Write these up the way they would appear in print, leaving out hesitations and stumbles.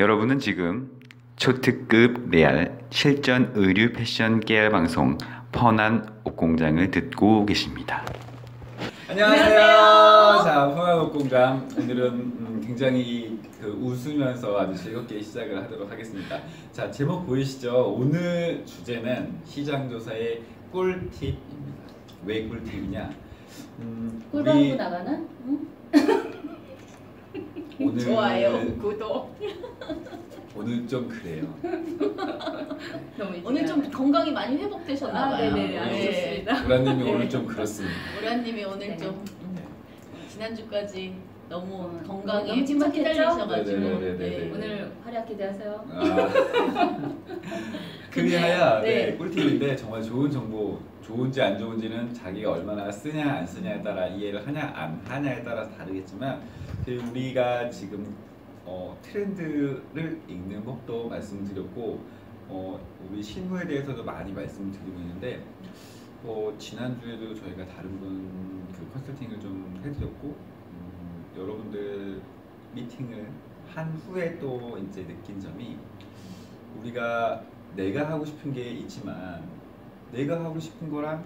여러분은 지금 초특급 레알 실전 의류 패션 깨알 방송 펀한 옷공장을 듣고 계십니다. 안녕하세요. 자, 펀한 옷공장 오늘은 굉장히 웃으면서 아주 즐겁게 시작을 하도록 하겠습니다. 자, 제목 보이시죠? 오늘 주제는 시장조사의 꿀팁입니다. 왜 꿀팁이냐? 꿀방구 나가나? 응? 오늘 좋아요, 구독. 오늘 좀 그래요. 오늘 좀 건강이 많이 회복되셨나봐요. 네네, 알겠습니다. 우라님이 오늘 좀 그렇습니다. 우라님이 오늘 네. 좀 지난주까지 너무 너무 건강에 침착했죠? 기다리셔가지고 네네네네. 오늘 활약 기대하세요. 그리하여 네. 꿀팁인데 정말 좋은 정보, 좋은지 안 좋은지는 자기가 얼마나 쓰냐 안 쓰냐에 따라 이해를 하냐 안 하냐에 따라서 다르겠지만 우리가 지금 트렌드를 읽는 법도 말씀드렸고 우리 실무에 대해서도 많이 말씀드리고 있는데 지난주에도 저희가 다른 분 컨설팅을 좀 해드렸고 여러분들 미팅을 한 후에 또 이제 느낀 점이 우리가 내가 하고 싶은 게 있지만 내가 하고 싶은 거랑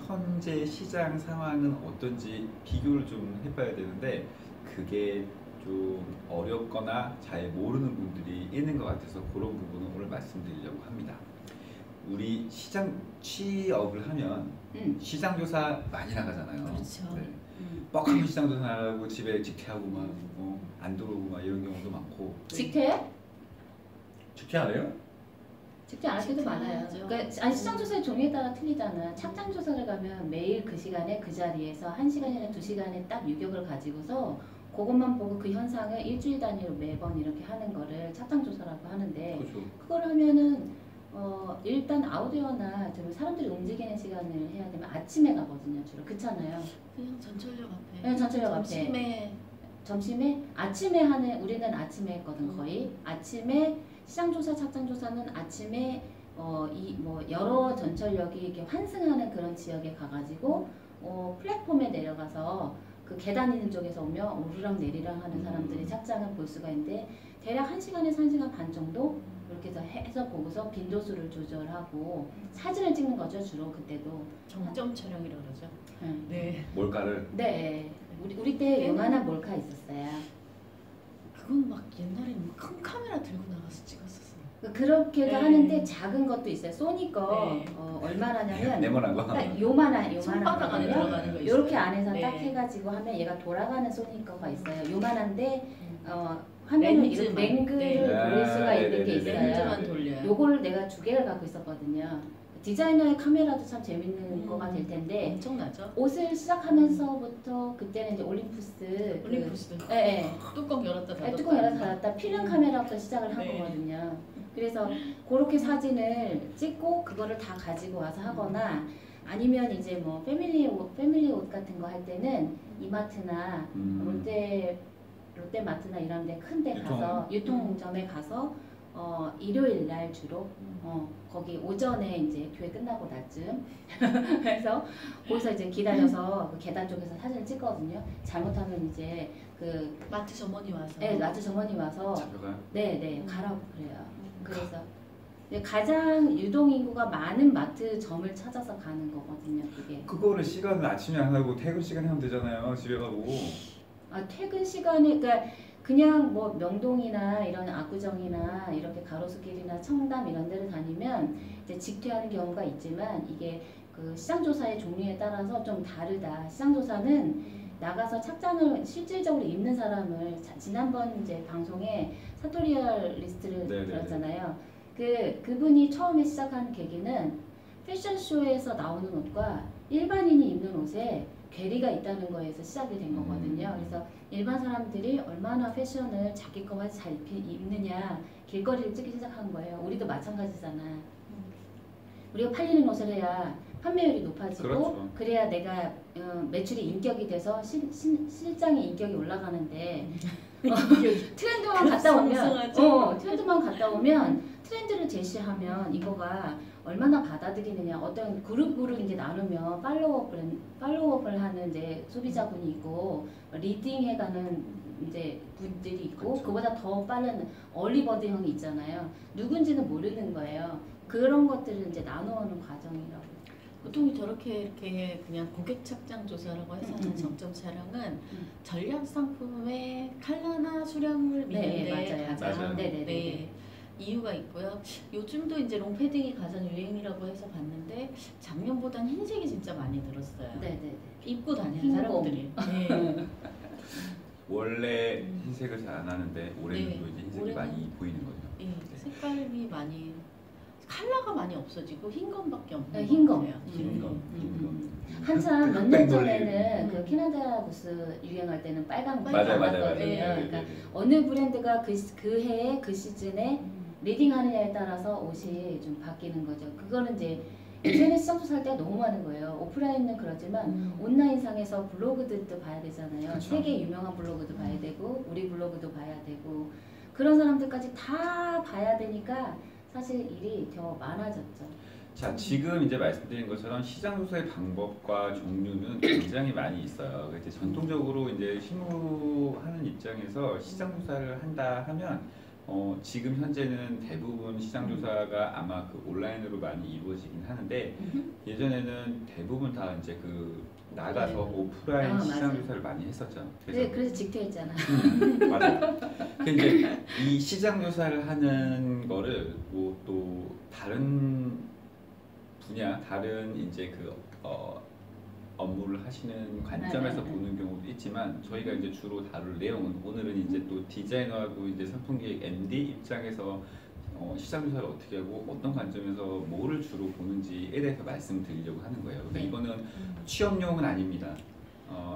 현재 시장 상황은 어떤지 비교를 좀 해봐야 되는데 그게 좀 어렵거나 잘 모르는 분들이 있는 것 같아서 그런 부분을 오늘 말씀드리려고 합니다. 우리 시장 취업을 하면 시장조사 많이 나가잖아요. 그렇죠. 네. 뻑하면 시장조사 나가고 집에 직퇴하고 막 안 들어오고 막 이런 경우도 많고. 직퇴? 직퇴 안 해요? 직퇴 안 할 때도 많아요. 그러니까 아니 시장조사의 종류에 따라 틀리잖아. 착장조사를 가면 매일 그 시간에 그 자리에서 1시간이나 2시간에 딱 유격을 가지고서 그것만 보고 그 현상을 일주일 단위로 매번 이렇게 하는 거를 착장조사라고 하는데 그렇죠. 그걸 하면은 일단 아웃도어나 좀 사람들이 움직이는 시간을 해야 되면 아침에 가거든요. 주로 그렇잖아요. 그냥 전철역 앞에. 네, 전철역 앞에. 점심에 아침에 하는 우리는 아침에 했거든 거의. 아침에 시장조사, 착장조사는 아침에 여러 전철역이 이렇게 환승하는 그런 지역에 가가지고 플랫폼에 내려가서 그 계단 있는 쪽에서 오면 오르락 내리락 하는 사람들이 착장을 볼 수가 있는데 대략 1시간에서 1시간 반 정도 이렇게 해서 보고서 빈도수를 조절하고 사진을 찍는 거죠 주로 그때도. 정점 촬영이라고 그러죠. 네. 몰카를. 네. 우리 때 요만한 몰카 있었어요. 그건 막 옛날에는 큰 카메라 들고 나가서 찍었었어요. 그렇게도 네. 하는데 작은 것도 있어요. 소니 거 네. 얼마나냐면 네모난 거. 딱 요만한 손바닥 안에 거거든요. 들어가는 거 있어요. 이렇게 안에서 네. 딱 해가지고 하면 얘가 돌아가는 소니 거가 있어요. 요만한데 화면을 이렇게 랭글을 네. 돌릴 수가 있는 게 있어요. 렌즈만 돌려요. 요거를 내가 2개를 갖고 있었거든요. 디자이너의 카메라도 참 재밌는 거가 될 텐데 엄청나죠? 옷을 시작하면서부터 그때는 이제 올림푸스 올림푸스도 예. 뚜껑 열었다 닫았다. 뚜껑 열어서 닫았다 필름 카메라부터 시작을 한 네. 거거든요. 그래서 그렇게 사진을 찍고 그거를 다 가지고 와서 하거나 아니면 이제 뭐 패밀리 옷 같은 거 할 때는 이마트나 롯데마트나 이런 데 큰 데 가서 유통점에 가서 일요일 날 주로 거기 오전에 이제 교회 끝나고 나쯤 그래서 거기서 이제 기다려서 그 계단 쪽에서 사진을 찍거든요. 잘못하면 이제 그 마트 점원이 와서. 네, 마트 점원이 와서 잡혀가요? 네 가라고 그래요. 그래서 가장 유동 인구가 많은 마트점을 찾아서 가는 거거든요. 그게. 그거를 시간을 아침에 안 하고 퇴근 시간에 하면 되잖아요. 집에 가고. 퇴근 시간에 그냥 뭐 명동이나 이런 압구정이나 이렇게 가로수길이나 청담 이런 데를 다니면 이제 직퇴하는 경우가 있지만 이게 그 시장조사의 종류에 따라서 좀 다르다. 시장조사는 나가서 착장을 실질적으로 입는 사람을 지난번 이제 방송에 사토리얼 리스트를 들었잖아요. 그분이 처음에 시작한 계기는 패션쇼에서 나오는 옷과 일반인이 입는 옷에 괴리가 있다는 거에서 시작이 된 거거든요. 그래서 일반 사람들이 얼마나 패션을 자기 거와 잘 입느냐 길거리를 찍기 시작한 거예요. 우리도 마찬가지잖아. 우리가 팔리는 옷을 해야 판매율이 높아지고 그렇죠. 그래야 내가 매출이 인격이 돼서 실장의 인격이 올라가는데 트렌드만 갔다 오면 트렌드를 제시하면 이거가 얼마나 받아들이느냐. 어떤 그룹으로 이제 나누면 팔로우업을 하는 이제 소비자분이 있고 리딩해가는 이제 분들이 있고 그렇죠. 그보다 더 빠른 얼리버드형이 있잖아요. 누군지는 모르는 거예요. 그런 것들을 이제 나눠오는 과정이라고. 보통 저렇게 이렇게 그냥 고객 착장 조사라고 해서 하는 정점 촬영은 전략 상품의 컬러나 수량을 미는데 네, 맞아요. 가장 맞아요. 네네네. 네, 이유가 있고요. 요즘도 이제 롱패딩이 가장 유행이라고 해서 봤는데 작년보다는 흰색이 진짜 많이 늘었어요. 네네네. 입고 다니는 흰공. 사람들이. 네. 원래 흰색을 잘 안 하는데 올해는 네, 또 이제 흰색이 올해는 많이 보이는 거죠. 예, 색깔이 많이 컬러가 많이 없어지고 흰 검밖에 없는 네, 것 흰 검. 같아요. 흰 검, 흰 검. 한참 몇 흑백 년 놀이. 전에는 그 캐나다 구스 유행할 때는 빨간 거 맞아요, 맞아요, 맞아요. 나왔거든요. 네, 그러니까 네, 네. 어느 브랜드가 그 해에 그 시즌에 리딩하느냐에 따라서 옷이 좀 바뀌는 거죠. 그거는 이제 인터넷 시장도 살 때가 너무 많은 거예요. 오프라인은 그렇지만 온라인상에서 블로그들도 봐야 되잖아요. 그쵸. 세계 유명한 블로그도 봐야 되고 우리 블로그도 봐야 되고 그런 사람들까지 다 봐야 되니까 사실 일이 더 많아졌죠. 자, 지금 이제 말씀드린 것처럼 시장 조사의 방법과 종류는 굉장히 많이 있어요. 이제 전통적으로 이제 실무하는 입장에서 시장 조사를 한다 하면 지금 현재는 대부분 시장 조사가 아마 그 온라인으로 많이 이루어지긴 하는데 예전에는 대부분 다 이제 그 나가서 오프라인 아, 시장 맞아요. 조사를 많이 했었죠. 그래서 직퇴했잖아. 맞아요. 근데 이제 이 시장 조사를 하는 거를 뭐 또 다른 분야, 다른 이제 그 업무를 하시는 관점에서 네. 보는 경우도 있지만 저희가 이제 주로 다룰 내용은 오늘은 이제 또 디자이너하고 이제 상품기획 MD 입장에서 시장 조사를 어떻게 하고 어떤 관점에서 뭐를 주로 보는지에 대해서 말씀드리려고 하는 거예요. 근데 네. 이거는 취업용은 아닙니다.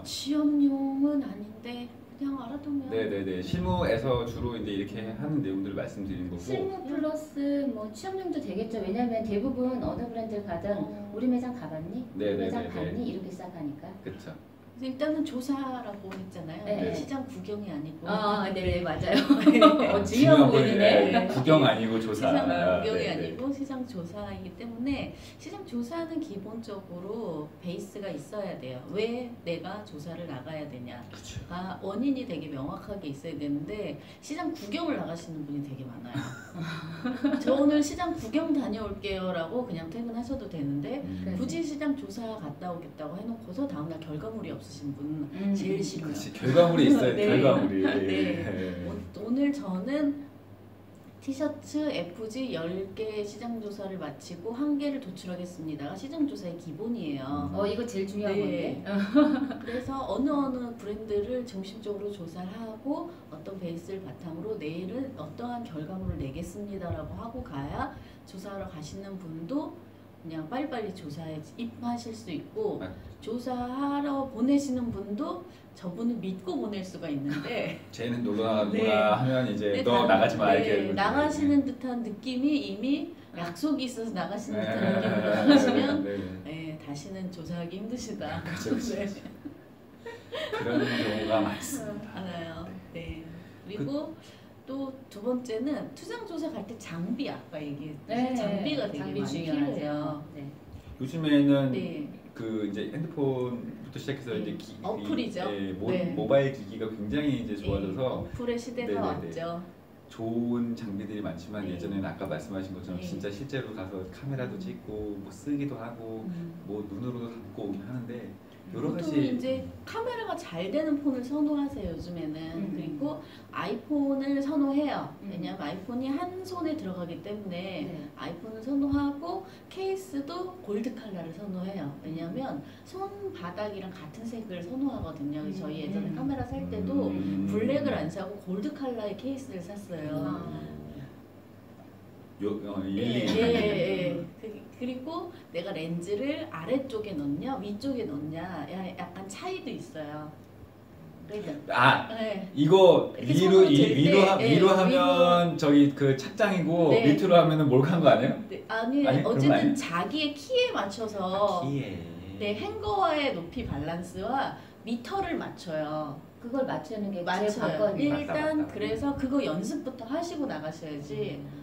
취업용은 아닌데 그냥 알아두면 네네네. 실무에서 주로 이제 이렇게 하는 내용들을 말씀드리는 거고. 실무 플러스 뭐 취업용도 되겠죠. 왜냐하면 대부분 어느 브랜드를 가든 우리 매장 가봤니? 우리 네네네네. 매장 갔니? 이렇게 시작하니까. 그렇죠. 일단은 조사라고 했잖아요. 네. 시장 구경이 아니고 네 맞아요. 중요한 중요한 부분이네. 부분이네. 구경 아니고 조사. 시장 구경이 네네. 아니고 시장 조사이기 때문에 시장 조사는 기본적으로 베이스가 있어야 돼요. 왜 내가 조사를 나가야 되냐. 그쵸. 원인이 되게 명확하게 있어야 되는데 시장 구경을 나가시는 분이 되게 많아요. 저 오늘 시장 구경 다녀올게요 라고 그냥 퇴근하셔도 되는데 굳이 시장 조사 갔다 오겠다고 해놓고서 다음날 결과물이 없으신 분 제일 싫어요. 그렇지. 결과물이 있어요. 네. 결과물이. 네. 오늘 저는 티셔츠 FG 10개 시장 조사를 마치고 1개를 도출하겠습니다. 시장 조사의 기본이에요. 이거 제일 중요한 네. 건데. 그래서 어느 브랜드를 중심적으로 조사를 하고 어떤 베이스를 바탕으로 내일은 어떠한 결과물을 내겠습니다라고 하고 가야 조사하러 가시는 분도 그냥 빨리빨리 조사에 입하실 수 있고 조사하러 보내시는 분도 저분을 믿고 보낼 수가 있는데 쟤는 놀러 나가구나 네. 하면 이제 네, 너 나가지 마 이렇게 나가시는 듯한 느낌이 이미 약속이 있어서 나가시는 네. 듯한 느낌으로 나가시면 네. 네, 다시는 조사하기 힘드시다. 그렇죠, 그렇죠. 네. 그런 경우가 많습니다. 알아요. 네. 그리고 또 두 번째는 투장 조사 갈 때 장비 아까 얘기했듯이 장비가 되게 장비 많이 중요하죠. 필요해요. 네. 요즘에는 네. 그 이제 핸드폰부터 시작해서 이제 어플이죠. 네. 모바일 기기가 굉장히 이제 좋아져서 어플의 시대가 네네네. 왔죠. 좋은 장비들이 많지만 네. 예전에는 아까 말씀하신 것처럼 네. 진짜 실제로 가서 카메라도 찍고 뭐 쓰기도 하고 뭐 눈으로도 담고 오긴 하는데 여러 보통 가지 이제 카메라가 잘 되는 폰을 선호하세요 요즘에는. 그리고 아이폰을 선호해요. 왜냐하면 아이폰이 한 손에 들어가기 때문에 네. 아이폰을 선호하고 케이스도 골드 컬러를 선호해요. 왜냐하면 손바닥이랑 같은 색을 선호하거든요. 저희 예전에 카메라 살 때도 블랙을 안 사고 골드 컬러의 케이스를 샀어요. 일일이 예. 그리고 내가 렌즈를 아래쪽에 넣냐 위쪽에 넣냐 약간 차이도 있어요. 그러니까 네. 이거 이렇게 위로 손으로 잴 위로 때, 위로 예, 하면 저기 그 착장이고 네. 밑으로 하면은 몰카인 거 아니에요? 네, 아니, 그런 거 어쨌든 아니에요? 자기의 키에 맞춰서 키에. 네, 행거와의 높이 밸런스와 미터를 맞춰요. 그걸 맞추는 게 제일 맞춰요. 관건이에요. 일단 맞다. 그래서 그거 연습부터 하시고 나가셔야지.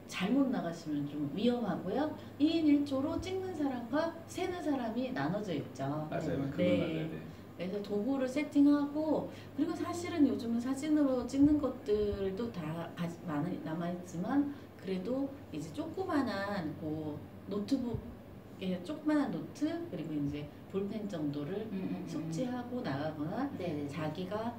잘못 나가시면 좀 위험하고요. 2인 1조로 찍는 사람과 세는 사람이 나눠져 있죠. 맞아요. 그건 네. 맞아요. 네. 그래서 도구를 세팅하고 그리고 사실은 요즘은 사진으로 찍는 것들도 다 많이 남아있지만 그래도 이제 조그만한 그 노트북에 조그만한 노트 그리고 이제 볼펜 정도를 숙지하고 나가거나 네네. 자기가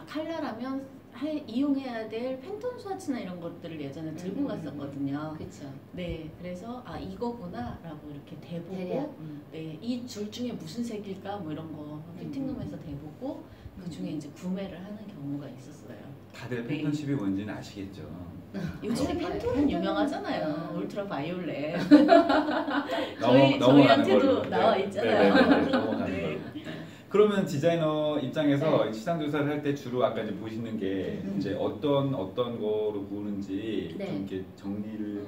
칼라라면 이용해야 될 팬톤 스와치나 이런 것들을 예전에 들고 갔었거든요. 그렇죠. 네, 그래서 이거구나라고 이렇게 대보고 대략. 네, 이 줄 중에 무슨 색일까 뭐 이런 거 피팅룸에서 대보고 그 중에 이제 구매를 하는 경우가 있었어요. 다들 네. 팬톤십이 뭔지는 아시겠죠? 요즘에 팬톤은 유명하잖아요. 울트라 바이올렛. 넘어가는 저희한테도 걸로. 나와 네. 있잖아요. 네네네. 넘어가는 네. 걸로. 그러면 디자이너 입장에서 네. 시장 조사를 할 때 주로 아까 이제 보시는 게 이제 어떤 거로 보는지 네. 좀 이렇게 정리를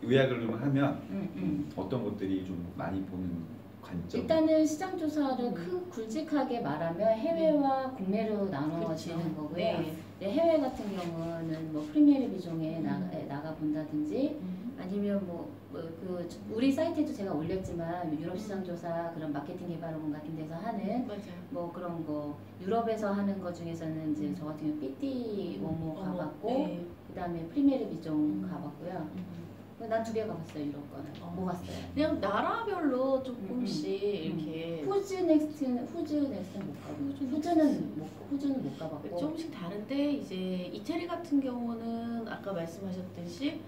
요약을 좀 하면 음. 어떤 것들이 좀 많이 보는 관점? 일단은 시장 조사를 굵직하게 말하면 해외와 국내로 나눠지는 그렇죠. 거고요. 네. 네, 해외 같은 경우는 뭐 프리미어리 비중에 나가 본다든지 아니면 그 우리 사이트에도 제가 올렸지만 유럽 시장 조사 그런 마케팅 개발원 같은 데서 하는 맞아요. 뭐 그런 거 유럽에서 하는 거 중에서는 이제 저 같은 경우 삐띠 워모 가봤고 네. 그다음에 프리미어리 비중 가봤고요. 난 2개 가봤어요. 유럽 거는. 뭐 갔어요? 그냥 나라별로 조금씩 이렇게 후즈 넥스트는 못 가고 후즈는 못 가봤고 조금씩 다른데 이제 이태리 같은 경우는 아까 말씀하셨듯이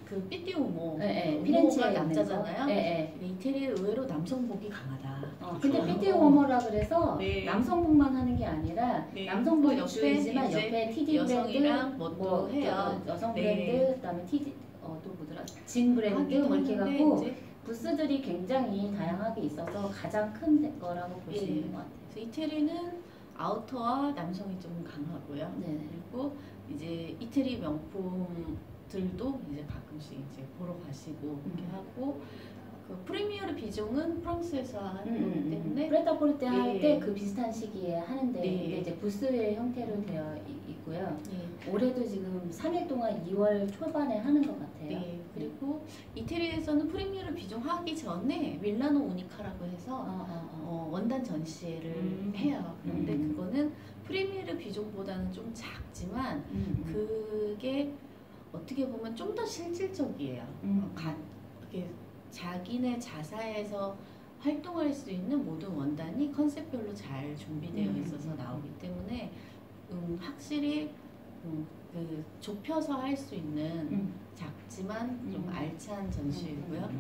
그 삐띠 우모 네, 우모가 피렌체에 남자잖아요. 네. 이태리 의외로 남성복이 강하다. 근데 삐띠 워머라 그래서 네. 남성복만 하는 게 아니라 네. 남성복 옆에 주이지만 이제 옆에 TD 여성이랑 브랜드 뭐 해요. 여성 네. 브랜드 그다음에 TD 또 뭐더라 진 브랜드 뭐 이렇게 하는데 갖고 이제 부스들이 굉장히 다양하게 있어서 가장 큰 거라고 볼 수 예. 있는 것 같아요. 그래서 이태리는 아우터와 남성이 좀 강하고요. 네. 그리고 이제 이태리 명품들도 이제 가끔씩 이제 보러 가시고 이렇게 하고 그 프리미어르 비종은 프랑스에서 하는 거기 때문에 프레타포르테 할 예. 때 그 비슷한 시기에 하는데 네. 이게 이제 부스의 형태로 되어 있고요. 예. 올해도 지금 3일 동안 2월 초반에 하는 것 같아요. 네. 그리고 이태리에서는 프리미어르 비종 하기 전에 밀라노 우니카라고 해서 원단 전시회를 해요. 그런데 그거는 프리미어르 비종보다는 좀 작지만 그게 어떻게 보면 좀 더 실질적이에요. 이렇게 자기네 자사에서 활동할 수 있는 모든 원단이 컨셉별로 잘 준비되어 있어서 나오기 때문에 확실히 그 좁혀서 할 수 있는 작지만 좀 알찬 전시이고요.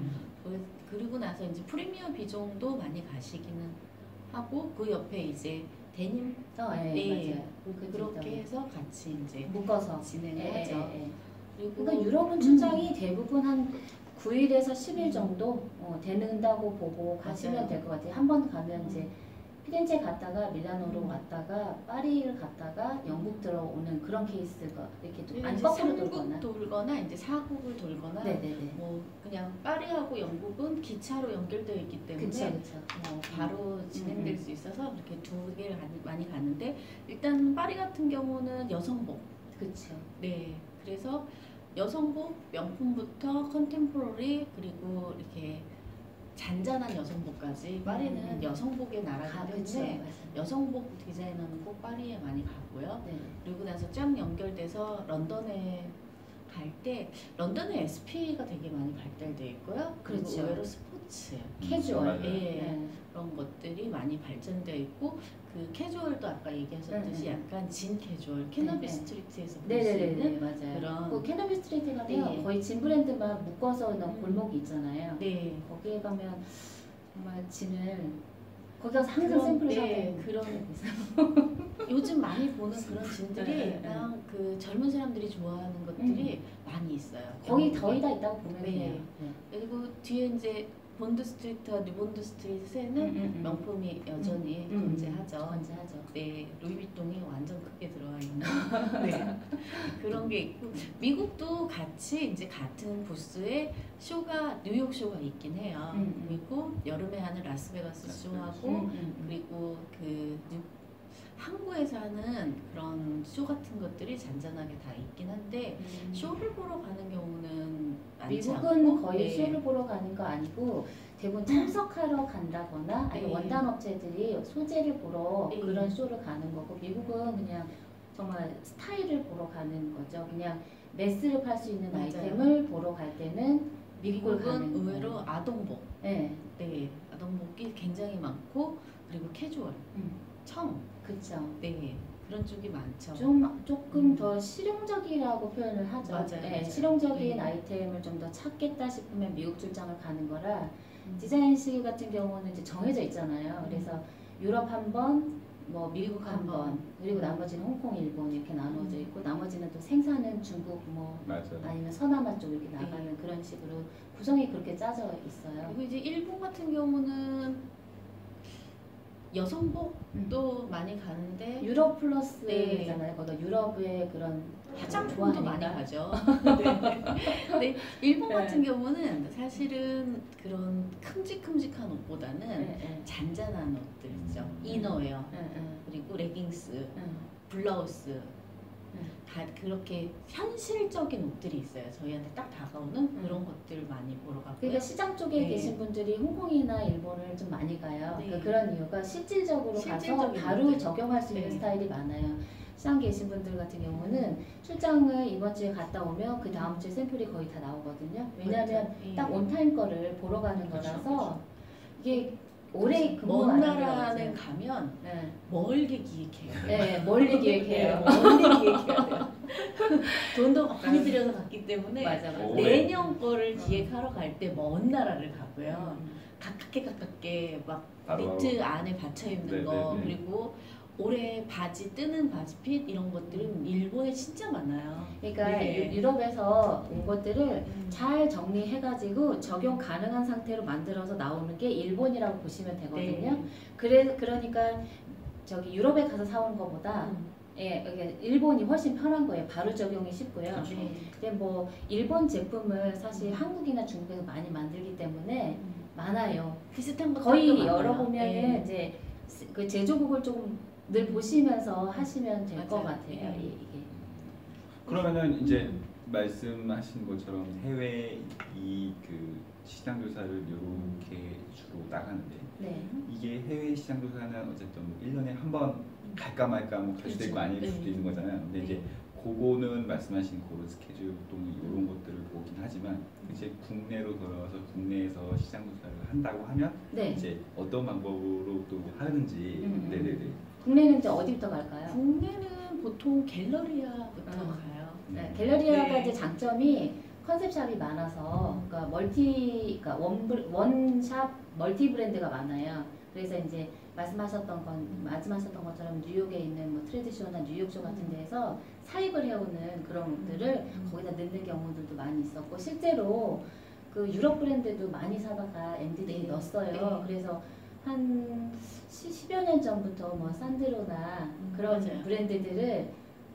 그리고 나서 이제 프리미어 비종도 많이 가시기는 하고 그 옆에 이제 데님 맞아요. 그렇게 해서 같이 이제 묶어서 진행을 하죠. 그리고 그러니까 유럽은 출장이 대부분 한 9일에서 10일 정도 되는다고 보고 가시면 맞아요. 될 것 같아요. 한 번 가면 이제 피렌체 갔다가 밀라노로 갔다가 파리를 갔다가 영국 들어오는 그런 케이스가 이렇게 아니 거꾸로 돌거나 이제 4국을 돌거나 네네네. 뭐 그냥 파리하고 영국은 기차로 연결되어 있기 때문에 그쵸. 바로 진행될 수 있어서 이렇게 2개를 많이 가는데 일단 파리 같은 경우는 여성복. 그렇죠. 네. 그래서 여성복 명품부터 컨템포러리 그리고 이렇게 잔잔한 여성복까지 파리는 여성복의 나라이기 때문에 여성복 디자이너는 꼭 파리에 많이 가고요. 네. 그리고 나서 쫙 연결돼서 런던에 갈 때 런던에 SP가 되게 많이 발달되어 있고요. 그리고 그렇죠. 의외로 스포츠, 캐주얼 그런 것들이 많이 발전되어 있고 그 캐주얼도 아까 얘기하셨듯이 약간 진 캐주얼 캐너비 스트리트에서 볼 수 있는 맞아요. 그런 그 캐너비 스트리트 가면 거의 진 브랜드만 묶어서 넣은 골목이 있잖아요. 네. 거기에 가면 정말 진을 거기 가서 항상 샘플을 사고 그런 요즘 많이 보는 그런 진들이 그냥 그 젊은 사람들이 좋아하는 것들이 많이 있어요. 거의 거의 다 있다고 보면 돼요. 그리고 뒤에 이제 본드 스트리트와 뉴본드 스트리트에는 명품이 여전히 건재하죠. 네, 루이비통이 완전 크게 들어와 있는 네, 그런 게 있고 미국도 같이 이제 같은 부스에 쇼가 뉴욕 쇼가 있긴 해요. 그리고 여름에 하는 라스베가스 쇼하고 그리고 그 항구에서 하는 그런 쇼 같은 것들이 잔잔하게 다 있긴 한데 쇼를 보러 가는 경우는 많지 미국은 않고, 거의 쇼를 보러 가는 거 아니고 대부분 참석하러 간다거나 아니면 네. 원단 업체들이 소재를 보러 네. 그런 쇼를 가는 거고 미국은 그냥 정말 스타일을 보러 가는 거죠. 그냥 매스를 팔 수 있는 맞아요. 아이템을 보러 갈 때는 미국을 미국은 가는 의외로 거예요. 아동복, 네, 네, 아동복이 굉장히 많고 그리고 캐주얼, 청, 그렇죠. 네, 그런 쪽이 많죠. 조금 더 실용적이라고 표현을 하죠. 맞아요, 네, 맞아요. 실용적인 네. 아이템을 좀 더 찾겠다 싶으면 미국 출장을 가는 거라 음. 디자인실 같은 경우는 이제 정해져 있잖아요. 그래서 유럽 한 번, 뭐 미국 한 한 번, 번. 그리고 나머지는 홍콩, 일본 이렇게 나눠져 있고 나머지는 또 생산은 중국 뭐 맞아요. 아니면 서남아 쪽 이렇게 나가는 그런 식으로 구성이 그렇게 짜져 있어요. 그리고 이제 일본 같은 경우는 여성복도 많이 가는데 유럽 플러스잖아요. 네. 거기가 유럽의 그런 화장품도 많이 좋아하니까. 가죠. 네. 근데 일본 네. 같은 경우는 사실은 그런 큼직큼직한 옷보다는 네, 잔잔한 옷들 있죠. 이너웨어, 네, 그리고 레깅스, 네. 블라우스 네. 다 그렇게 현실적인 옷들이 있어요. 저희한테 딱 다가오는 그런 것들 많이 보러 가고요. 그러니까 시장 쪽에 네. 계신 분들이 홍콩이나 일본을 좀 많이 가요. 네. 그러니까 그런 이유가 실질적으로 가서 실질적인 바로 분들. 적용할 수 있는 네. 스타일이 많아요. 시장 계신 분들 같은 경우는 출장을 이번 주에 갔다 오면 그 다음 주에 샘플이 거의 다 나오거든요. 왜냐하면 그렇죠. 딱 온타임 거를 보러 가는 그렇죠, 거라서 이게 오래 먼 근무가 나라는 가면 네. 멀게 기획해요. 네, 멀리 기획해요. 멀리 기획해야 돼요. 돈도 많이 들여서 갔기 때문에 맞아, 맞아. 오래. 내년 거를 기획하러 갈 때 먼 나라를 가고요. 가깝게 막 바로 니트 안에 받쳐 입는 네, 거 네, 네. 그리고 올해 바지 뜨는 바지핏 이런 것들은 일본에 진짜 많아요. 그러니까 네. 유럽에서 온 것들을 잘 정리해가지고 적용 가능한 상태로 만들어서 나오는 게 일본이라고 보시면 되거든요. 네. 그러니까 저기 유럽에 가서 사오는 것보다 음. 예, 이게 일본이 훨씬 편한 거예요. 바로 적용이 쉽고요. 그렇죠. 네. 근데 뭐 일본 제품을 사실 한국이나 중국에서 많이 만들기 때문에 많아요. 비슷한 것들도 거의 많아요. 열어보면은 네. 이제 그 제조국을 조금 늘 보시면서 하시면 될 것 맞아요. 같아요. 네. 이게. 그러면은 이제 말씀하신 것처럼 해외 이 그 시장 조사를 이렇게 주로 나가는데 네. 이게 해외 시장 조사는 어쨌든 1년에 한 번 갈까 말까 뭐 갈 수도 있고 그렇죠. 아닐 네. 수도 있는 거잖아요. 근데 이제 그거는 말씀하신 그런 스케줄 또는 이런 것들을 보긴 하지만 이제 국내로 돌아와서 국내에서 시장 조사를 한다고 하면 네. 이제 어떤 방법으로 또 하는지 네네네. 국내는 이제 어디부터 갈까요? 국내는 보통 갤러리아부터 음. 가요. 네, 갤러리아가 네. 이제 장점이 컨셉샵이 많아서 그러니까 그러니까 원샵 멀티 브랜드가 많아요. 그래서 이제 말씀하셨던 것처럼 뉴욕에 있는 뭐 트레디쇼나 뉴욕쇼 같은 데에서 사입을 해오는 그런 옷들을 거기다 넣는 경우들도 많이 있었고 실제로 그 유럽 브랜드도 많이 사다가 MD들이 네. 넣었어요. 그래서 한 10여 년 전부터 뭐 산드로나 그런 맞아요. 브랜드들을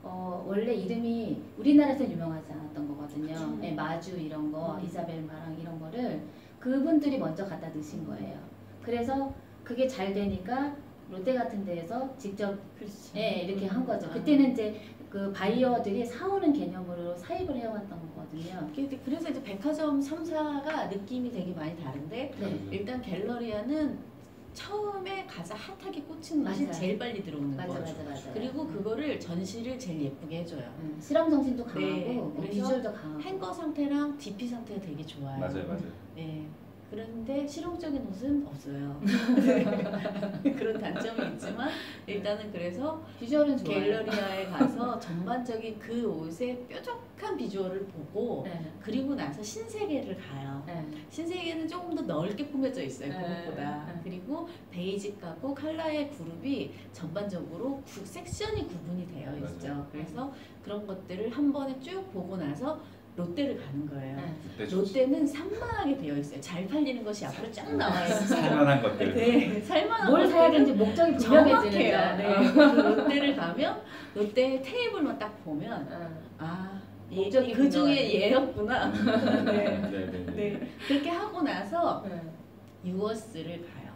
원래 이름이 우리나라에서 유명하지 않았던 거거든요. 그렇죠. 네, 마주 이런 거, 이사벨 마랑 이런 거를 그분들이 먼저 갖다 넣으신 거예요. 그래서 그게 잘 되니까 롯데 같은 데에서 직접 그렇죠. 예, 이렇게 한 거죠. 아. 그때는 이제 그 바이어들이 사오는 개념으로 사입을 해왔던 거거든요. 그래서 이제 백화점 3사가 느낌이 되게 많이 다른데 네. 일단 갤러리아는 처음에 가장 핫하게 꽂히는 것이 맞아요. 제일 빨리 들어오는 맞아, 거죠. 맞아. 그리고 그거를 전시를 제일 예쁘게 해줘요. 실험 정신도 강하고 네, 뭐 그래서 비주얼도 강하고. 행거 상태랑 DP 상태가 되게 좋아요. 맞아요. 네. 그런데 실용적인 옷은 없어요. 그런 단점이 있지만 일단은 그래서 비주얼은 좋아요. 갤러리아에 가서 전반적인 그 옷의 뾰족한 비주얼을 보고 네. 그리고 나서 신세계를 가요. 네. 신세계는 조금 더 넓게 꾸며져 있어요. 네. 그것보다. 네. 그리고 베이직 가구 컬러의 그룹이 전반적으로 섹션이 구분이 되어 있죠. 맞아요. 그래서 그런 것들을 한 번에 쭉 보고 나서 롯데를 가는 거예요. 네. 그때 롯데는 산만하게 되어 있어요. 잘 팔리는 것이 앞으로 쫙 나와요. 살만한 것들. 네, 살만한 뭘 사야 것들은 되는지 목적이 정확해요. 분명해지는 네. 그 롯데를 가면 롯데 테이블만 딱 보면 아, 목적이 그 중에 분명하네. 얘였구나. 네. 네네네. 네. 그렇게 하고 나서 네. 유어스를 가요.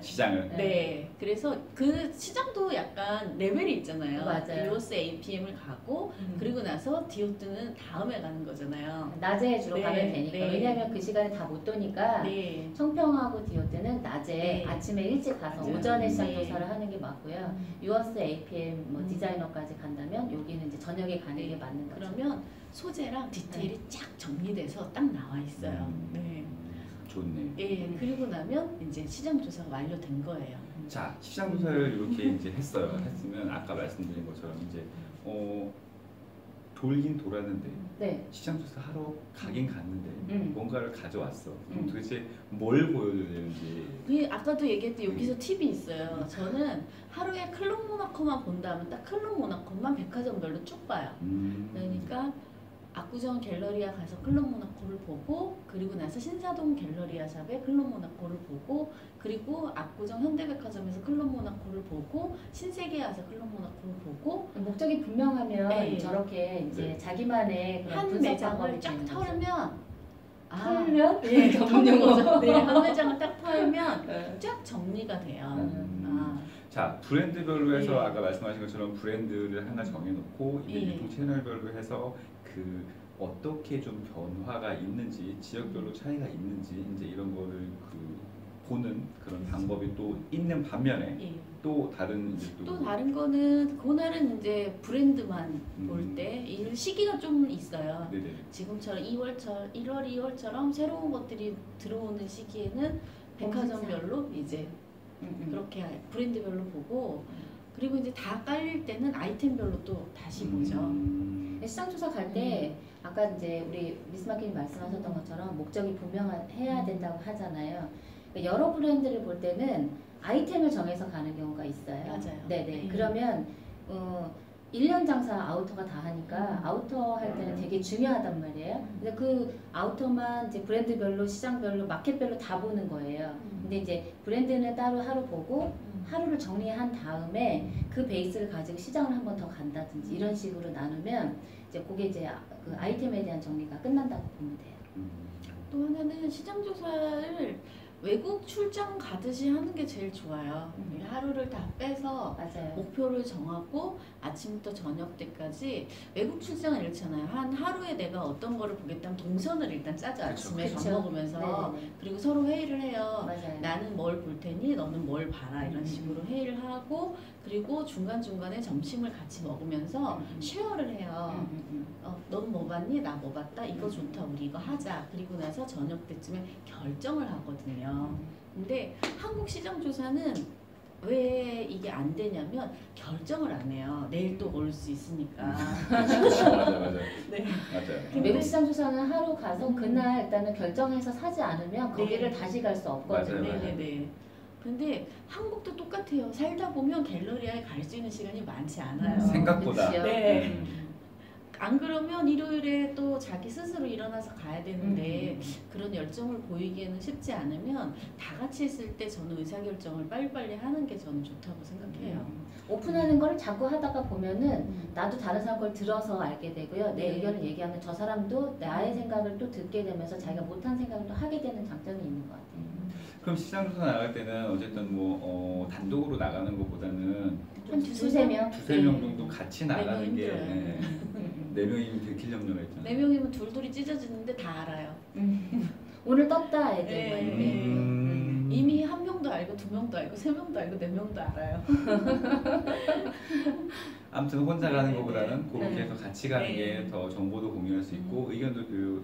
시장을. 네. 그래서 그 시장도 약간 레벨이 있잖아요. 맞아요. 디오스 APM을 가고 그리고 나서 디오트는 다음에 가는 거잖아요. 낮에 주로 네, 가면 되니까. 네. 왜냐하면 그 시간에 다 못 도니까 네. 청평하고 디오트는 낮에 네. 아침에 일찍 가서 맞아요. 오전에 시장 네. 조사를 하는 게 맞고요. 유어스 APM 뭐 디자이너까지 간다면 여기는 이제 저녁에 가는 네. 게 맞는 거죠. 그러면 소재랑 디테일이 쫙 정리돼서 딱 나와 있어요. 네. 좋네. 예, 그리고 나면 이제 시장 조사가 완료된 거예요. 자, 시장 조사를 이렇게 이제 했어요. 했으면 아까 말씀드린 것처럼 이제 돌긴 돌았는데 네. 시장 조사 하러 가긴 갔는데 뭔가를 가져왔어. 그럼 음. 도대체 뭘 보여줘야 되는지. 그 아까도 얘기했듯이 여기서 팁이 있어요. 저는 하루에 클럽 모나코만 본다면 딱 클럽 모나코만 백화점별로 쭉 봐요. 그러니까 압구정 갤러리아 가서 클럽 모나코를 보고 그리고 나서 신사동 갤러리아 샵에 클럽 모나코를 보고 그리고 압구정 현대백화점에서 클럽 모나코를 보고 신세계에 와서 클럽 모나코를 보고 목적이 분명하면 네. 저렇게 이제 네. 자기만의 그런 한 분석 매장을 방법이 쫙 되는 거죠. 털면 털면? 네, 전문 털는 거죠. 용어죠. 네, 한 매장을 딱 털면 네. 쫙 정리가 돼요. 자, 브랜드별로 해서 네. 아까 말씀하신 것처럼 브랜드를 하나 정해놓고 이제 네. 유통 채널별로 해서 그 어떻게 좀 변화가 있는지 지역별로 차이가 있는지 이제 이런 거를 그 보는 그런 방법이 또 있는 반면에 예. 또 다른 이제 또 다른 거는 그날은 이제 브랜드만 음. 볼 때 이 시기가 좀 있어요. 네네. 지금처럼 1월, 2월처럼 새로운 것들이 들어오는 시기에는 백화점별로 이제 그렇게 브랜드별로 보고 그리고 이제 다 깔릴 때는 아이템별로 또 다시 보죠. 시장 조사 갈 때 아까 이제 우리 미스마키님 말씀하셨던 것처럼 목적이 분명해야 된다고 하잖아요. 그러니까 여러 브랜드를 볼 때는 아이템을 정해서 가는 경우가 있어요. 맞아요. 네네. 네. 그러면 1년 장사 아우터가 다 하니까 아우터 할 때는 되게 중요하단 말이에요. 근데 그 아우터만 이제 브랜드별로 시장별로 마켓별로 다 보는 거예요. 근데 이제 브랜드는 따로 하루 보고 하루를 정리한 다음에 그 베이스를 가지고 시장을 한 번 더 간다든지 이런 식으로 나누면 이제 그게 이제 그 아이템에 대한 정리가 끝난다고 보면 돼요. 또 하나는 시장 조사를 외국 출장 가듯이 하는 게 제일 좋아요. 하루를 다 빼서 맞아요. 목표를 정하고 아침부터 저녁 때까지 외국 출장은 이렇잖아요. 한 하루에 내가 어떤 거를 보겠다면 동선을 일단 짜죠. 아침에 그쵸. 밥 먹으면서 네네네. 그리고 서로 회의를 해요. 맞아요. 나는 뭘 볼 테니 너는 뭘 봐라 이런 식으로 회의를 하고 그리고 중간중간에 점심을 같이 먹으면서 쉐어를 해요. 넌 뭐 봤니? 나 뭐 봤다? 이거 좋다. 우리 이거 하자. 그리고 나서 저녁 때쯤에 결정을 하거든요. 근데 한국 시장 조사는 왜 이게 안 되냐면 결정을 안 해요. 내일 또 올 수 있으니까. 맞아. 네. 맞아요. 외국 시장 조사는 하루 가서 그날 일단은 결정해서 사지 않으면 거기를 네. 다시 갈 수 없거든요. 맞아요. 네네네. 근데 한국도 똑같아요. 살다 보면 갤러리아에 갈 수 있는 시간이 많지 않아요. 생각보다. 그치요? 네. 안 그러면 일요일에 또 자기 스스로 일어나서 가야 되는데 그런 열정을 보이기에는 쉽지 않으면 다 같이 있을 때 저는 의사결정을 빨리빨리 하는 게 저는 좋다고 생각해요. 오픈하는 걸 자꾸 하다가 보면은 나도 다른 사람 걸 들어서 알게 되고요. 내 네. 의견을 얘기하면 저 사람도 나의 생각을 또 듣게 되면서 자기가 못한 생각을 또 하게 되는 장점이 있는 것 같아요. 그럼 시장 조사 나갈 때는 어쨌든 뭐 단독으로 나가는 것보다는 한 두세 명? 두세 명 정도 같이 나가는 네, 게 힘들어요. 네 명이면 들킬 염려가 있잖아요. 4명이면 둘둘이 찢어지는데 다 알아요. 오늘 떴다 애들 네. 뭐 이렇게. 이미 1명도 알고 2명도 알고 3명도 알고 4명도 알아요. 아무튼 혼자 가는 네, 것보다는 네. 그렇게 해서 같이 가는 네. 게 더 정보도 공유할 수 있고 의견도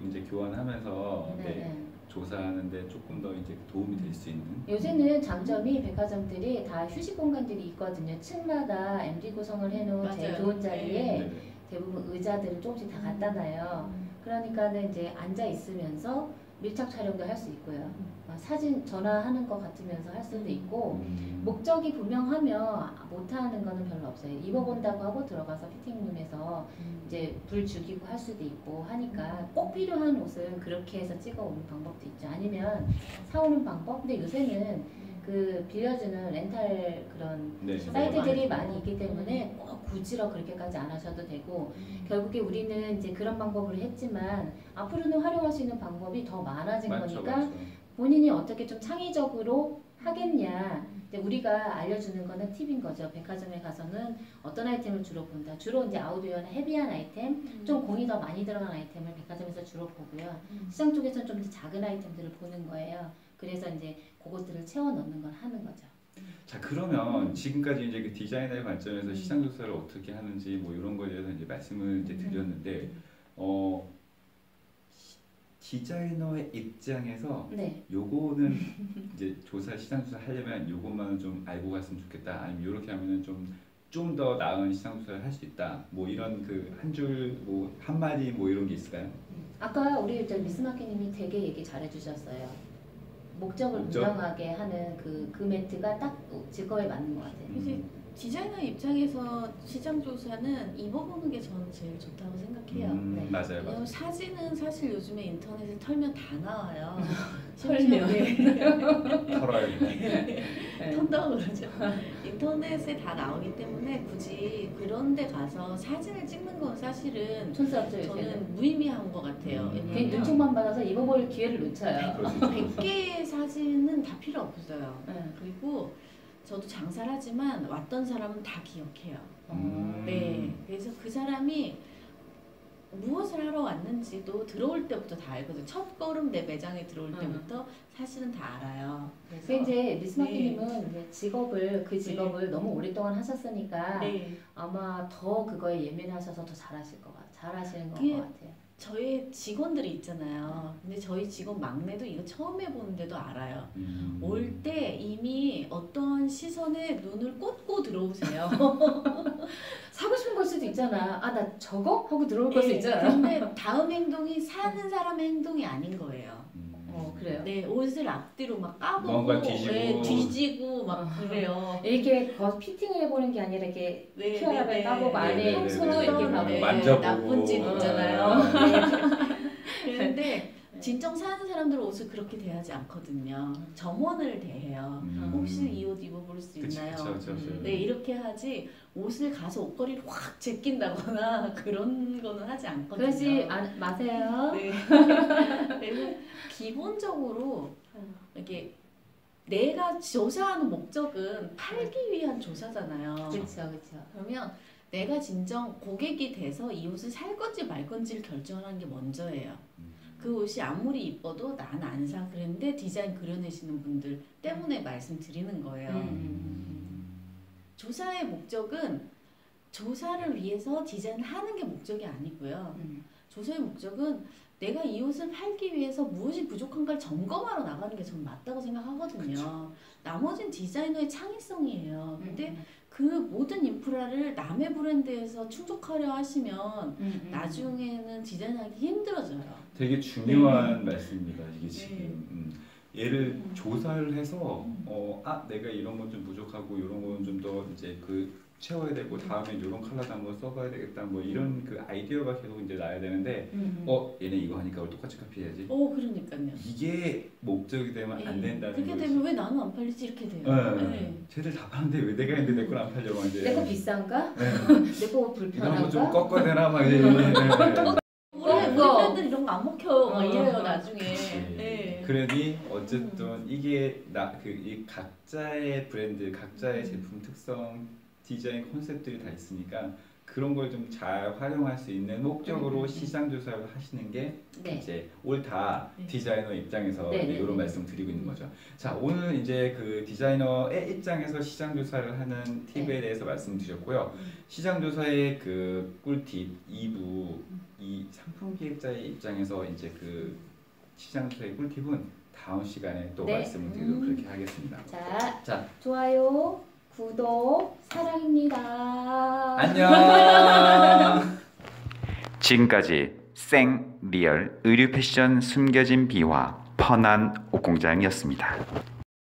이제 교환하면서 네, 네, 네. 조사하는데 조금 더 이제 도움이 될 수 있는. 요새는 장점이 백화점들이 다 휴식 공간들이 있거든요. 층마다 MD 구성을 해놓은 제일 맞아요. 좋은 자리에 네. 대부분 의자들을 조금씩 다 갖다 놔요. 그러니까는 이제 앉아 있으면서 밀착 촬영도 할 수 있고요. 사진 전화하는 것 같으면서 할 수도 있고 목적이 분명하면 못하는 거는 별로 없어요. 입어본다고 하고 들어가서 피팅룸에서 이제 불 죽이고 할 수도 있고 하니까 꼭 필요한 옷은 그렇게 해서 찍어오는 방법도 있죠. 아니면 사오는 방법? 근데 요새는 그 빌려주는 렌탈 그런 네. 사이트들이 많이 있기 때문에 꼭 굳이로 그렇게까지 안 하셔도 되고 결국에 우리는 이제 그런 방법으로 했지만 앞으로는 활용할 수 있는 방법이 더 많아진 맞죠, 거니까 맞죠. 본인이 어떻게 좀 창의적으로 하겠냐. 근데 우리가 알려주는 거는 팁인 거죠. 백화점에 가서는 어떤 아이템을 주로 본다. 주로 이제 아우디오나 헤비한 아이템, 좀 공이 더 많이 들어간 아이템을 백화점에서 주로 보고요. 시장 쪽에서는 좀 더 작은 아이템들을 보는 거예요. 그래서 이제 그것들을 채워 넣는 걸 하는 거죠. 자, 그러면 지금까지 이제 그 디자이너의 관점에서 시장 조사를 어떻게 하는지 뭐 이런 거에 대해서 이제 말씀을 이제 드렸는데, 디자이너의 입장에서 네. 요거는 이제 시장 조사 하려면 요것만은 좀 알고 갔으면 좋겠다. 아니면 요렇게 하면은 좀 더 나은 시장 조사를 할 수 있다. 뭐 이런 그 한 줄 뭐 한마디 뭐 이런 게 있을까요? 아까 우리 미스마키님이 되게 얘기 잘해주셨어요. 목적을 목적? 분명하게 하는 그 멘트가 딱 직업에 맞는 것 같아요. 이제 디자이너 입장에서 시장 조사는 입어보는 게 저는 제일 좋다고 생각해요. 네. 맞아요, 왜냐면 맞아요. 사진은 사실 요즘에 인터넷에 털면 다 나와요. 털면. 털어야 돼. 네. 턴다고 그러죠. 인터넷에 다 나오기 때문에 굳이 그런 데 가서 사진을 찍는 건 사실은 촌스럽죠, 요새는. 저는 무의미한 것 같아요. 괜히 왜냐면 눈총만 받아서 입어볼 기회를 놓쳐요. 그럴 수 있죠. 100개의 사진은 다 필요 없어요. 네. 그리고 저도 장사를 하지만 왔던 사람은 다 기억해요. 네, 그래서 그 사람이 무엇을 하러 왔는지도 들어올 때부터 다 알거든요. 첫 걸음 내 매장에 들어올 때부터 사실은 다 알아요. 그래서 그래서 이제 미스마키님은 이제 그 직업을 너무 오랫동안 하셨으니까 네, 아마 더 그거에 예민하셔서 더 잘하시는 것 그게 같아요. 저희 직원들이 있잖아요. 근데 저희 직원 막내도 이거 처음 해보는데도 알아요. 음. 올 때 이미 어떤 시선에 눈을 꽂고 들어오세요. 사고 싶은 걸 수도 있잖아. 아, 나 저거? 하고 들어올 걸 수 네, 있잖아. 근데 다음 행동이 사는 사람의 행동이 아닌 거예요. 그래요. 네, 옷을 앞뒤로 막 까보고 뭔가 뒤지고. 네, 뒤지고 막 그래요. 이렇게 피팅을 해보는 게 아니라 이렇게 네, 피어랍을 네, 까보고 네, 안에 네, 평소도 네, 이렇게 네, 가보고 네. 만져보고. 나쁜 짓 있잖아요. 네. 그런데 진정 사는 사람들은 옷을 그렇게 대하지 않거든요. 점원을 대해요. 혹시 이 옷 입어볼 수 있나요? 그쵸. 네, 이렇게 하지 옷을 가서 옷걸이를 확 제낀다거나 그런 거는 하지 않거든요. 그러지 마세요. 네. 그래서 기본적으로 이렇게 내가 조사하는 목적은 팔기 위한 조사잖아요. 그렇죠. 그러면 내가 진정 고객이 돼서 이 옷을 살 건지 말 건지를 결정하는 게 먼저예요. 그 옷이 아무리 이뻐도 난 안 사 그랬는데 디자인 그려내시는 분들 때문에 말씀드리는 거예요. 조사의 목적은 조사를 위해서 디자인을 하는 게 목적이 아니고요. 조사의 목적은 내가 이 옷을 팔기 위해서 무엇이 부족한가를 점검하러 나가는 게 저는 맞다고 생각하거든요. 그쵸. 나머지는 디자이너의 창의성이에요. 근데 그 모든 인프라를 남의 브랜드에서 충족하려 하시면 나중에는 디자인하기 힘들어져요. 되게 중요한 말씀입니다. 이게 지금 얘를 조사를 해서 내가 이런 건 좀 부족하고 이런 건 좀 더 이제 채워야 되고 다음에 이런 컬러도 한번 써봐야 되겠다 뭐 이런 그 아이디어가 계속 이제 나야 되는데 얘네 이거 하니까 우리 똑같이 카피해야지. 그러니까요. 이게 목적이 되면 안 된다는 그렇게 거지. 되면 왜 나는 안 팔리지 이렇게 돼요. 네. 쟤들 다 파는데 왜 내가 했는데 내 건 안 팔려고 이제. 내 거 비싼가? 네. 내 거 이런 거 좀 불편한가? 꺾어야 되나 막 이제. 우리 브랜드 이런 거 안 먹혀 막 이래요 나중에. 네. 그러니 어쨌든 이게 이 각자의 브랜드, 각자의 제품 특성, 디자인 컨셉들이 다 있으니까 그런 걸 좀 잘 활용할 수 있는 목적으로 시장 조사를 하시는 게 네. 이제 옳다. 네. 디자이너 입장에서 네, 네, 이런 네. 말씀 드리고 있는 거죠. 자, 오늘 이제 그 디자이너의 입장에서 시장 조사를 하는 팁에 대해서 말씀드렸고요. 시장 조사의 그 꿀팁 2부 이 상품 기획자의 입장에서 이제 그 시장 조사의 꿀팁은 다음 시간에 또 네. 말씀을 드리도록 그렇게 하겠습니다. 자, 좋아요, 구독, 사랑입니다. 안녕. 지금까지 생 리얼 의류 패션 숨겨진 비화 펀한 옷공장이었습니다.